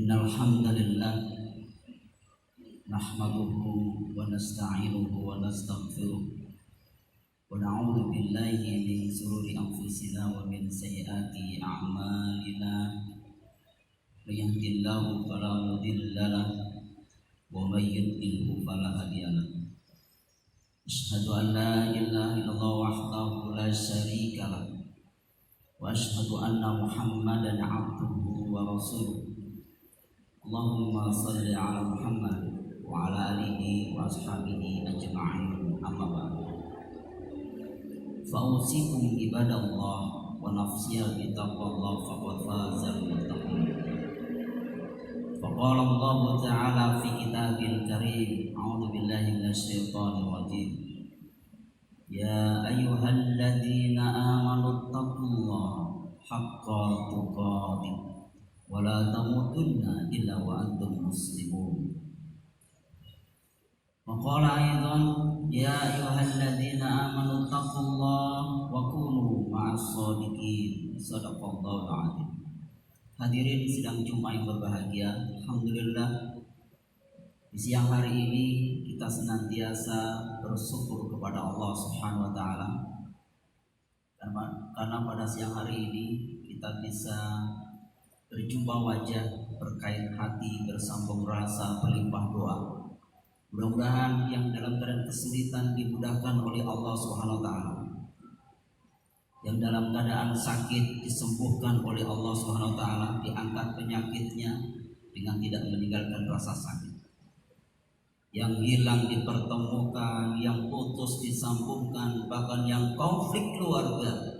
Innal hamdalillah nahmaduhu wa nasta'inuhu wa nastaghfiruh wa na'udzu billahi min shururi anfusina wa min sayyiati a'malina. May yahdihillahu fala mudilla lahu wa may yudlil fala hadiya lahu. Asyhadu an la ilaha illallah wahdahu la syarika lahu wa asyhadu anna Muhammadan 'abduhu wa rasuluh. Allahumma salli ala Muhammad wa ala alihi wa ashabihi ajma'in, amma ba'd. Fa'usikum ibadallah wa nafsiya bi taqwallah faqad fazal muttaqin. Faqala Allah ta'ala fi kitabil karim, a'udzu billahi minasy syaithanir rajim. Ya ayyuhalladzina amanu taqullaha haqqa tuqatih wala tamutunna illa wa antum muslimun. Maqala aidan ya ayyuhalladzina amanu taqullaha wa kunu ma'as shadiqin. Shadaqallahu adzim. Hadirin sidang Jumat yang berbahagia, alhamdulillah di siang hari ini kita senantiasa bersyukur kepada Allah Subhanahu wa taala karena pada siang hari ini kita bisa berjumpa wajah, berkait hati, bersambung rasa, berlimpah doa. Mudah-mudahan yang dalam keadaan kesulitan dimudahkan oleh Allah Subhanahu wa taala. Yang dalam keadaan sakit disembuhkan oleh Allah Subhanahu wa taala, diangkat penyakitnya dengan tidak meninggalkan rasa sakit. Yang hilang dipertemukan, yang putus disambungkan, bahkan yang konflik keluarga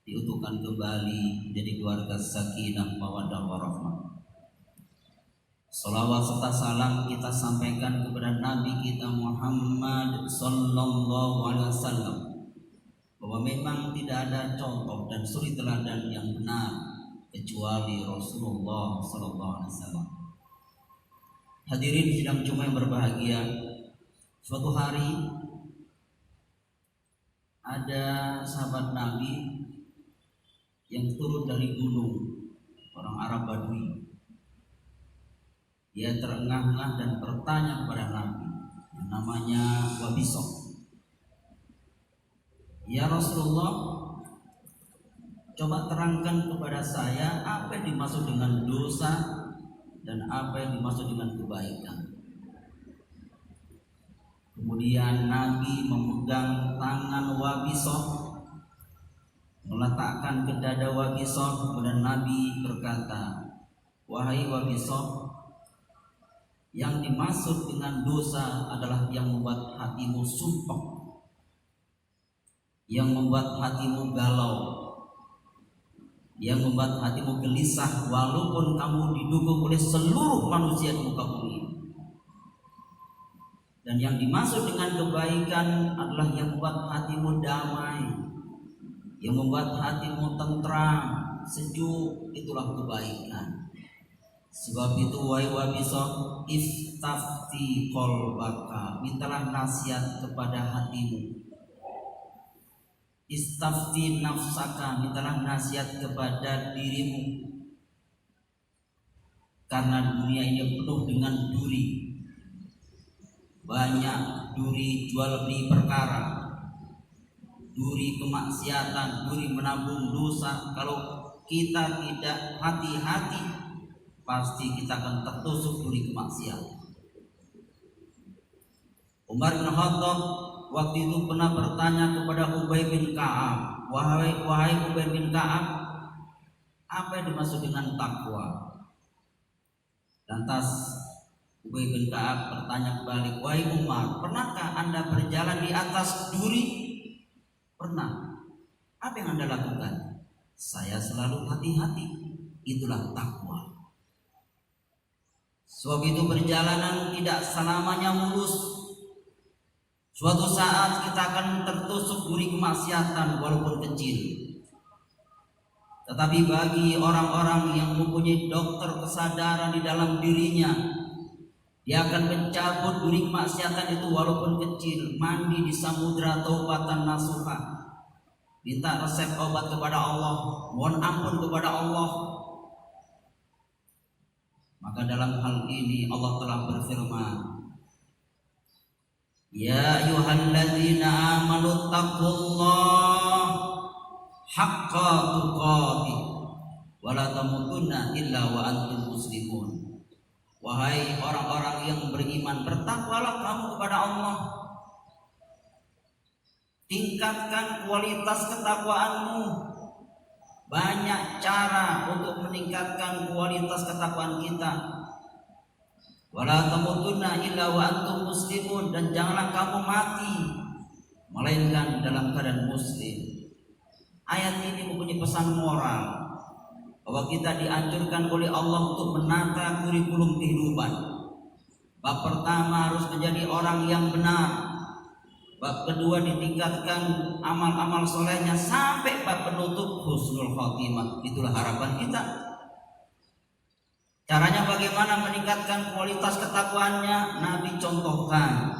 diutuhkan kembali menjadi keluarga sakinah mawaddah warahmah. Salawat serta salam kita sampaikan kepada Nabi kita Muhammad sallallahu alaihi wasallam, bahwa memang tidak ada contoh dan suri teladan yang benar kecuali Rasulullah sallallahu alaihi wasallam. Hadirin sidang Jumat yang berbahagia, suatu hari ada sahabat Nabi yang turun dari gunung, orang Arab Badui. Dia terengah-engah dan bertanya kepada Nabi yang namanya Wabisah. Ya Rasulullah, coba terangkan kepada saya apa yang dimaksud dengan dosa dan apa yang dimaksud dengan kebaikan. Kemudian Nabi memegang tangan Wabisah, meletakkan ke dada Wabisah, kemudian Nabi berkata, wahai Wabisah, yang dimaksud dengan dosa adalah yang membuat hatimu sumpek, yang membuat hatimu galau, yang membuat hatimu gelisah walaupun kamu didukung oleh seluruh manusia di muka bumi. Dan yang dimaksud dengan kebaikan adalah yang membuat hatimu damai, yang membuat hatimu tentram, sejuk, itulah kebaikan. Sebab itu wahai Wabisah, istafti qalbaka, mintalah nasihat kepada hatimu. Istafti nafsaka, mintalah nasihat kepada dirimu. Karena dunia ini penuh dengan duri. Banyak duri jual beli perkara, duri kemaksiatan, duri menabung dosa. Kalau kita tidak hati-hati, pasti kita akan tertusuk duri kemaksiatan. Umar bin Khattab waktu itu pernah bertanya kepada Ubay bin Ka'ab, wahai Ubay bin Ka'ab, apa yang dimaksud dengan takwa? Lantas Ubay bin Ka'ab bertanya kembali, wahai Umar, pernahkah Anda berjalan di atas duri? Pernah. Apa yang Anda lakukan? Saya selalu hati-hati. Itulah takwa. Sebab itu perjalanan tidak selamanya mulus. Suatu saat kita akan tertusuk duri kemaksiatan walaupun kecil. Tetapi bagi orang-orang yang mempunyai dokter kesadaran di dalam dirinya, dia akan mencabut duri kemaksiatan itu walaupun kecil. Mandi di samudra taubatan nasuha, minta resep obat kepada Allah, mohon ampun kepada Allah, Maka dalam hal ini Allah telah berfirman, Ya ayyuhalladzina amanu taqullaha haqqa tuqatih wa la tamutunna illa wa antum muslimun. Wahai orang-orang yang beriman, bertakwalah kamu kepada Allah. Tingkatkan kualitas ketakwaanmu. Banyak cara untuk meningkatkan kualitas ketakwaan kita. Wala tamutunna illa wa antum muslimun, dan janganlah kamu mati melainkan dalam keadaan muslim. Ayat ini mempunyai pesan moral bahwa kita dianjurkan oleh Allah untuk menata kurikulum kehidupan. Bab pertama harus menjadi orang yang benar. Bab kedua ditingkatkan amal-amal solehnya sampai bab penutup husnul khotimah. Itulah harapan kita. Caranya bagaimana meningkatkan kualitas ketakwaannya? Nabi contohkan.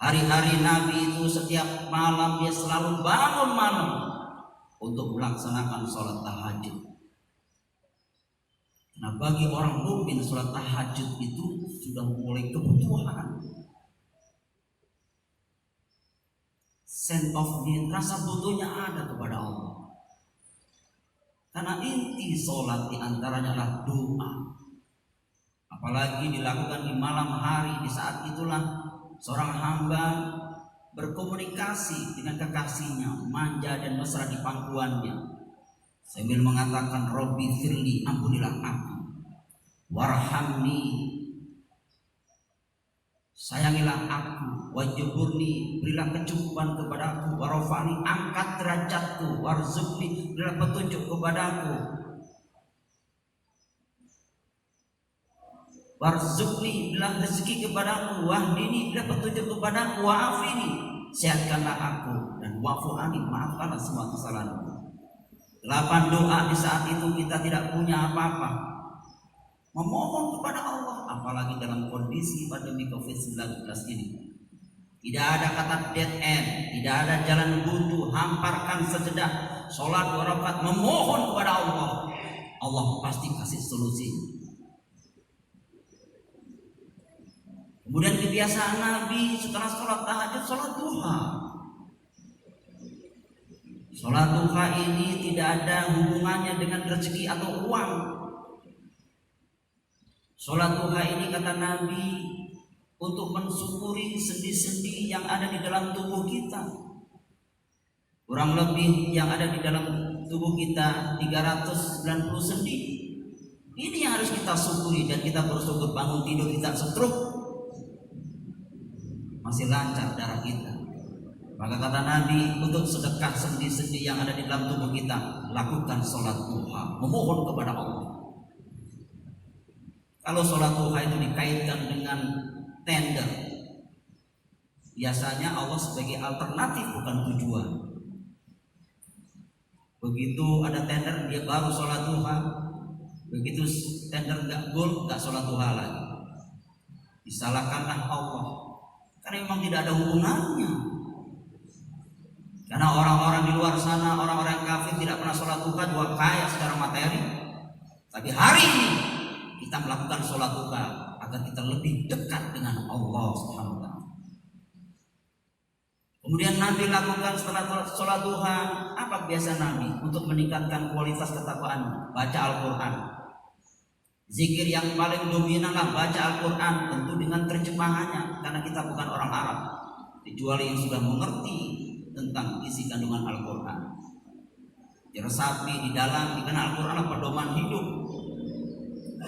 Hari-hari Nabi itu setiap malam dia selalu bangun malam untuk melaksanakan sholat tahajud. Nah, bagi orang mukmin sholat tahajud itu sudah mulai kebutuhan. Sense of need, rasa butuhnya ada kepada Allah. Karena inti sholat diantaranya adalah doa. Apalagi dilakukan di malam hari. Di saat itulah seorang hamba berkomunikasi dengan kekasihnya, manja dan mesra di pangkuannya, sambil mengatakan, Robbi firli, ampunilah aku, warhamni, sayangilah aku, wajburni, berilah kecukupan kepadaku, warafani, angkat derajatku, warzuqni, berilah petunjuk kepadaku, warzuqni, berilah rezeki kepadaku, wahdini, berilah petunjuk kepadaku, wa'afini, sehatkanlah aku, dan wa'fu'ani, maafkanlah semua kesalahanku. 8 doa di saat itu kita tidak punya apa-apa, memohon kepada Allah, apalagi dalam kondisi pandemi COVID-19 ini. Tidak ada kata dead end, tidak ada jalan buntu. Hamparkan sejenak, sholat 2 rakaat, memohon kepada Allah. Allah pasti kasih solusi. Kemudian kebiasaan Nabi setelah sholat tahajud, sholat duha. Sholat duha ini tidak ada hubungannya dengan rezeki atau uang. Sholat duha ini kata Nabi untuk mensyukuri sendi-sendi yang ada di dalam tubuh kita. Kurang lebih yang ada di dalam tubuh kita 390 sendi. Ini yang harus kita syukuri, dan kita bersyukur bangun tidur tidak stroke, masih lancar darah kita. Maka kata Nabi, untuk sedekah sendi-sendi yang ada di dalam tubuh kita, lakukan sholat duha, memohon kepada Allah. Kalau sholat duha itu dikaitkan dengan tender, biasanya Allah sebagai alternatif bukan tujuan. Begitu ada tender dia baru sholat duha, begitu tender nggak gol nggak sholat duha lagi. Disalahkanlah Allah, karena memang tidak ada hubungannya. Karena orang-orang di luar sana, orang-orang kafir tidak pernah sholat duha, juga kaya secara materi. Tapi hari ini kita melakukan sholat duha agar kita lebih dekat dengan Allah Subhanahu wa ta'ala. Kemudian Nabi lakukan setelah sholat duha, apa biasa Nabi untuk meningkatkan kualitas ketakwaan? Baca Al-Quran. Zikir yang paling dominan lah baca Al-Quran, tentu dengan terjemahannya, karena kita bukan orang Arab, kecuali yang sudah mengerti tentang isi kandungan Al-Quran. Diresapi di dalam, karena Al-Quran adalah pedoman hidup.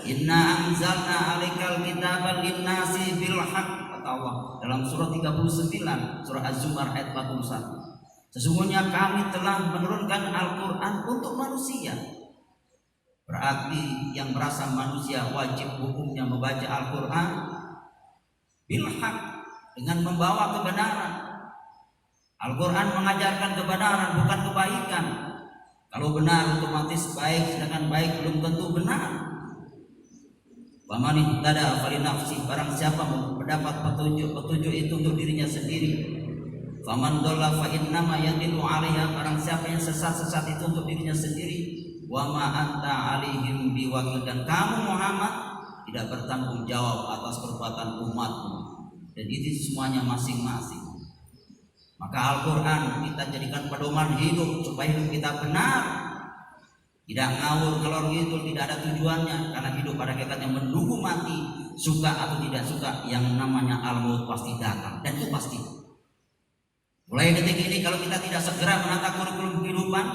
Inna anzalna alaikal kitaba linnasi bil haqq, kata Allah dalam surah 39, surah Az-Zumar ayat 41. Sesungguhnya kami telah menurunkan Al-Quran untuk manusia. Berarti yang merasa manusia wajib hukumnya membaca Al-Quran bil haqq, dengan membawa kebenaran. Al-Quran mengajarkan kebenaran, bukan kebaikan. Kalau benar otomatis baik, sedangkan baik belum tentu benar. Waman ihtada falinafsi, barang siapa mendapat petunjuk itu untuk dirinya sendiri. Faman dhalla fa innama yadillu 'alaiha, barang siapa yang sesat itu untuk dirinya sendiri. Wa ma anta 'alaihim biwakil, dan kamu Muhammad tidak bertanggung jawab atas perbuatan umatmu, dan itu semuanya masing-masing. Maka Al-Quran kita jadikan pedoman hidup supaya hidup kita benar, tidak ngawur ngalor ngidul, tidak ada tujuannya. Karena hidup pada hakikatnya menunggu mati, suka atau tidak suka, yang namanya al-maut pasti datang, dan itu pasti. Mulai detik ini kalau kita tidak segera menata kurikulum kehidupan,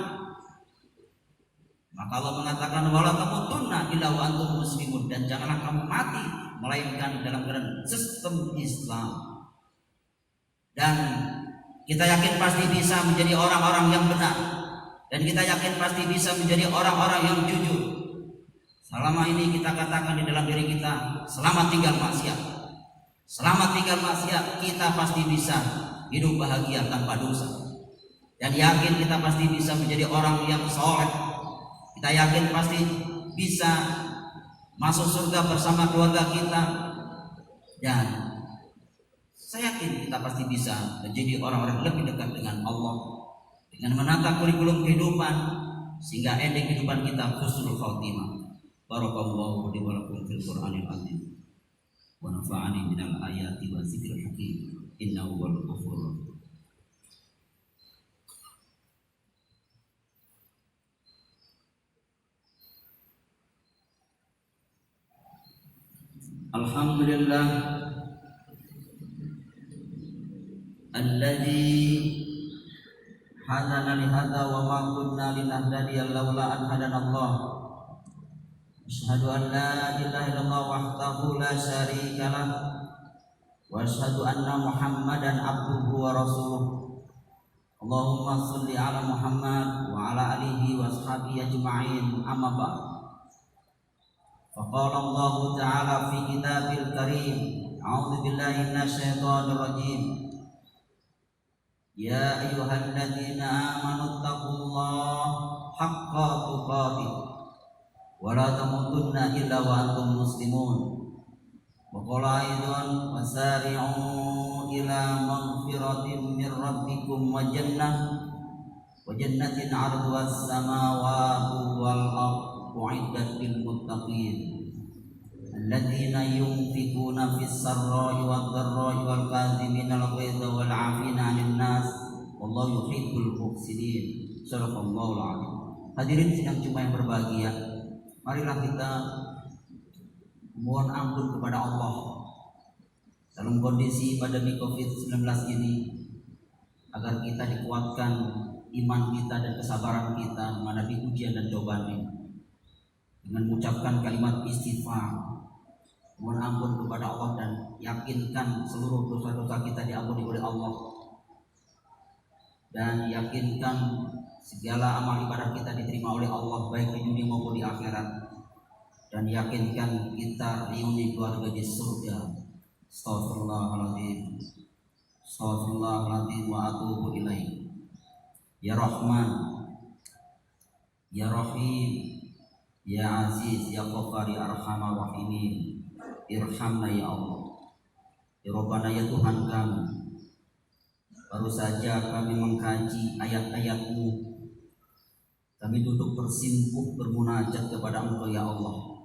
maka Allah mengatakan wala tamutunna illa wa antum muslimun, dan janganlah kamu mati melainkan dalam keadaan sistem Islam. Dan kita yakin pasti bisa menjadi orang-orang yang benar, dan kita yakin pasti bisa menjadi orang-orang yang jujur. Selama ini kita katakan di dalam diri kita, selamat tinggal maksiat. Selamat tinggal maksiat, kita pasti bisa hidup bahagia tanpa dosa. Dan yakin kita pasti bisa menjadi orang yang soleh. Kita yakin pasti bisa masuk surga bersama keluarga kita. Dan saya yakin kita pasti bisa menjadi orang-orang lebih dekat dengan Allah dengan menata kurikulum kehidupan sehingga ending kehidupan kita husnul khatimah. Barakallahu li wa lakum fil Qur'anil azim wa nafa'ani minal ayati wa dzikril hakim innahu wal ghafurur rahim. Alhamdulillah alladzi hadana li hadza wa ma kunna linahtadiya laula an hadana Allah. Asyhadu an la ilaha illallah wahdahu la syarika lah wa asyhadu anna Muhammadan abduhu wa rasuluh. Allahumma shalli ala Muhammad wa ala alihi wa ashabihi ajma'in. Amma ba'd. Faqala Allah ta'ala fi kitabil karim, a'udzu billahi minasyaitonir rajim. Ya ayyuhalladzina amanu taqullaha haqqa tuqatih wa la tamutunna illa wa antum muslimun. Wa qala aidan wasari'u ila maghfiratin min rabbikum wa jannatin 'arduha as-samawati wal ardu u'iddat lil muttaqin alladzina yunfikuna fis sarra'i wad dharra'i wal kadhimina al ghaidha wal 'afina 'anil nas wallahu yuhibbul muhsinin. Shadaqallahul 'azim. Hadirin sidang Jumat yang berbahagia, marilah kita mohon ampun kepada Allah dalam kondisi pandemi Covid-19 ini, agar kita dikuatkan iman kita dan kesabaran kita menghadapi ujian dan cobaan ini dengan mengucapkan kalimat istighfar, mohon ampun kepada Allah, dan yakinkan seluruh dosa-dosa kita diampuni oleh Allah, dan yakinkan segala amal ibadah kita diterima oleh Allah baik di dunia maupun di akhirat, dan yakinkan kita reuni keluarga di surga. Astaghfirullahaladzim, astaghfirullahaladzim wa atubu ilaih. Ya Rahman, Ya Rahim, Ya Aziz, Ya Ghaffar, Ya Arhamar Rahimin, irhamna ya Allah. Ya Rabbana, ya Tuhan kami, baru saja kami mengkaji ayat-ayat-Mu, kami duduk bersimpuh bermunajat kepada Engkau ya Allah.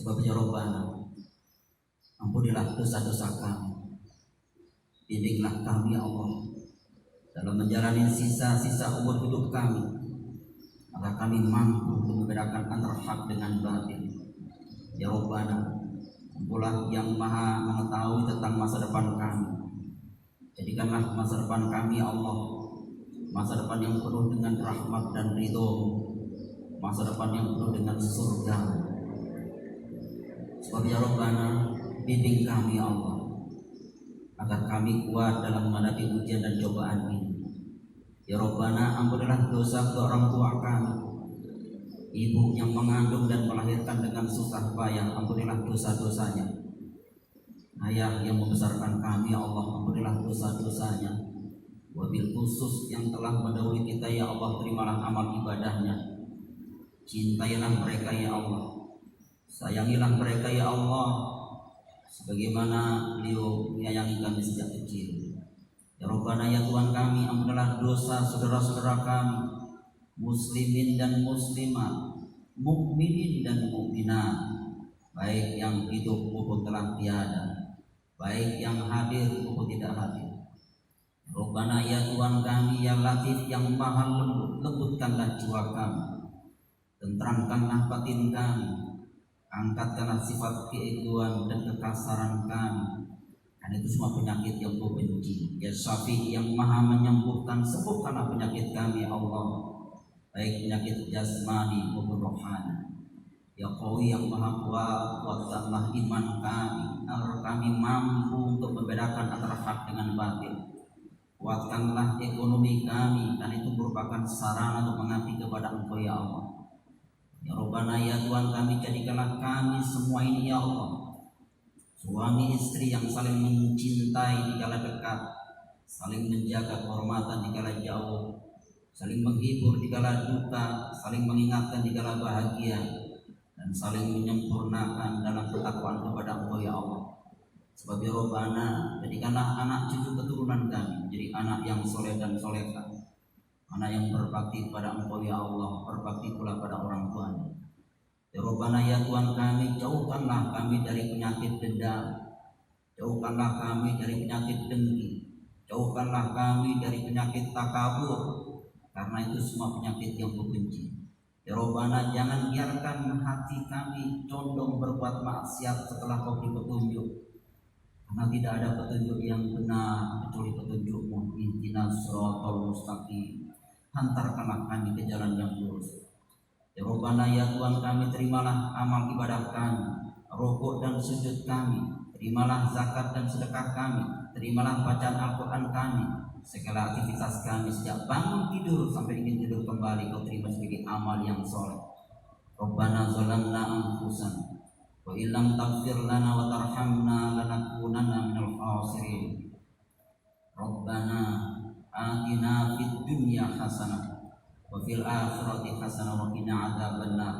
Sebab ya Rabbana, ampunilah dosa-dosa kami, bimbinglah kami ya Allah dalam menjalani sisa-sisa umur hidup kami, agar kami mampu untuk membedakan antara hak dengan batil. Ya Rabbana, Engkaulah yang maha mengetahui tentang masa depan kami. Jadikanlah masa depan kami ya Allah masa depan yang penuh dengan rahmat dan ridho, masa depan yang penuh dengan surga. Sebab ya Rabbana, bimbing kami ya Allah agar kami kuat dalam menghadapi ujian dan cobaan ini. Ya Rabbana, ampunilah dosa kedua orang tua kami, ibu yang mengandung dan melahirkan dengan susah payah, ampunilah dosa-dosanya. Ayah yang membesarkan kami ya Allah, ampunilah dosa-dosanya. Wabil khusus yang telah mendahului kita ya Allah, terimalah amal ibadahnya. Cintailah mereka ya Allah, sayangilah mereka ya Allah, sebagaimana beliau menyayangi kami sejak kecil. Ya Rabbana, ya Tuhan kami, ampunilah dosa saudara-saudara kami, muslimin dan muslimat, mukminin dan mukminat, baik yang hidup maupun telah tiada, baik yang hadir maupun tidak hadir. Rabbana ya Tuhan kami yang Latif yang maha lembut, lembutkanlah jiwa kami, tenteramkanlah batin kami, angkatkanlah sifat keegoan dan kekasaran kami, dan itu semua penyakit yang Kau benci. Ya Syafi yang maha menyembuhkan, sembuhkanlah penyakit kami ya Allah, baik penyakit jasmani maupun rohani. Ya Qawi yang maha kuat, kuatkanlah iman kami agar kami mampu untuk membedakan antara hak dengan batil. Kuatkanlah ekonomi kami, dan itu merupakan sarana untuk mengabdi kepada Engkau ya Allah. Ya Rabbana ya Tuhan kami, jadikanlah kami semua ini ya Allah suami istri yang saling mencintai di kala dekat, saling menjaga kehormatan di kala jauh, saling menghibur di kala duka, saling mengingatkan di kala bahagia, dan saling menyempurnakan dalam ketakwaan kepada Engkau ya Allah. Sebab ya Rabbana, jadikanlah anak cucu keturunan kami menjadi anak yang soleh dan solehah, anak yang berbakti pada Engkau ya Allah, berbakti pula pada orang tuanya. Ya Rabbana ya Tuhan kami, jauhkanlah kami dari penyakit dendam, jauhkanlah kami dari penyakit dengki, jauhkanlah kami dari penyakit takabur, karena itu semua penyakit yang Kau benci. Ya Rabbana, jangan biarkan hati kami condong berbuat maksiat setelah Kau beri petunjuk, karena tidak ada petunjuk yang benar kecuali petunjuk-Mu. Ihdinas siratal mustaqim, hantarkanlah kami ke jalan yang lurus. Ya Rabbana ya Tuhan kami, terimalah amal ibadah kami, rukuk dan sujud kami, terimalah zakat dan sedekah kami, terimalah bacaan Al-Quran kami, segala aktivitas kami sejak bangun tidur sampai ingin tidur kembali Kau terima sebagai amal yang soleh. Rabbana zalamna anfusana wa illam taghfir lana wa tarhamna lanakunanna minal khasirin. Rabbana atina fid dunya hasanah wa fil akhirati hasanah wa qina adzabannar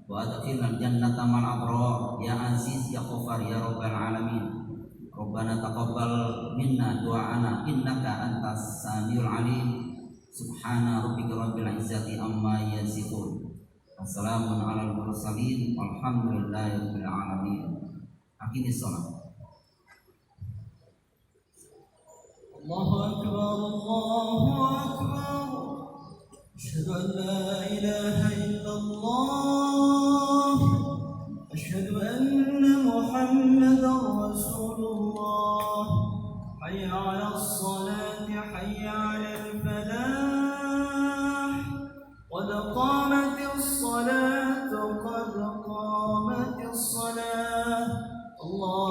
wa adkhilnal jannata ma'al abrar ya aziz ya ghafar ya rabbal alamin. Rabbana taqabbal minna du'ana innaka antas samiul alim. Subhana rabbika rabbil izzati amma yasifun. Wassalamun alal mursalin walhamdulillahi rabbil alamin. Aqimis shalah. Allahu akbar, Allahu akbar. Asyhadu an la ilaha illallah. Asyhadu anna Muhammadar Rasulullah. Hayya 'alas salati, hayya 'alal falah. Qad qamatis salatu, qad qamatis salah. Allah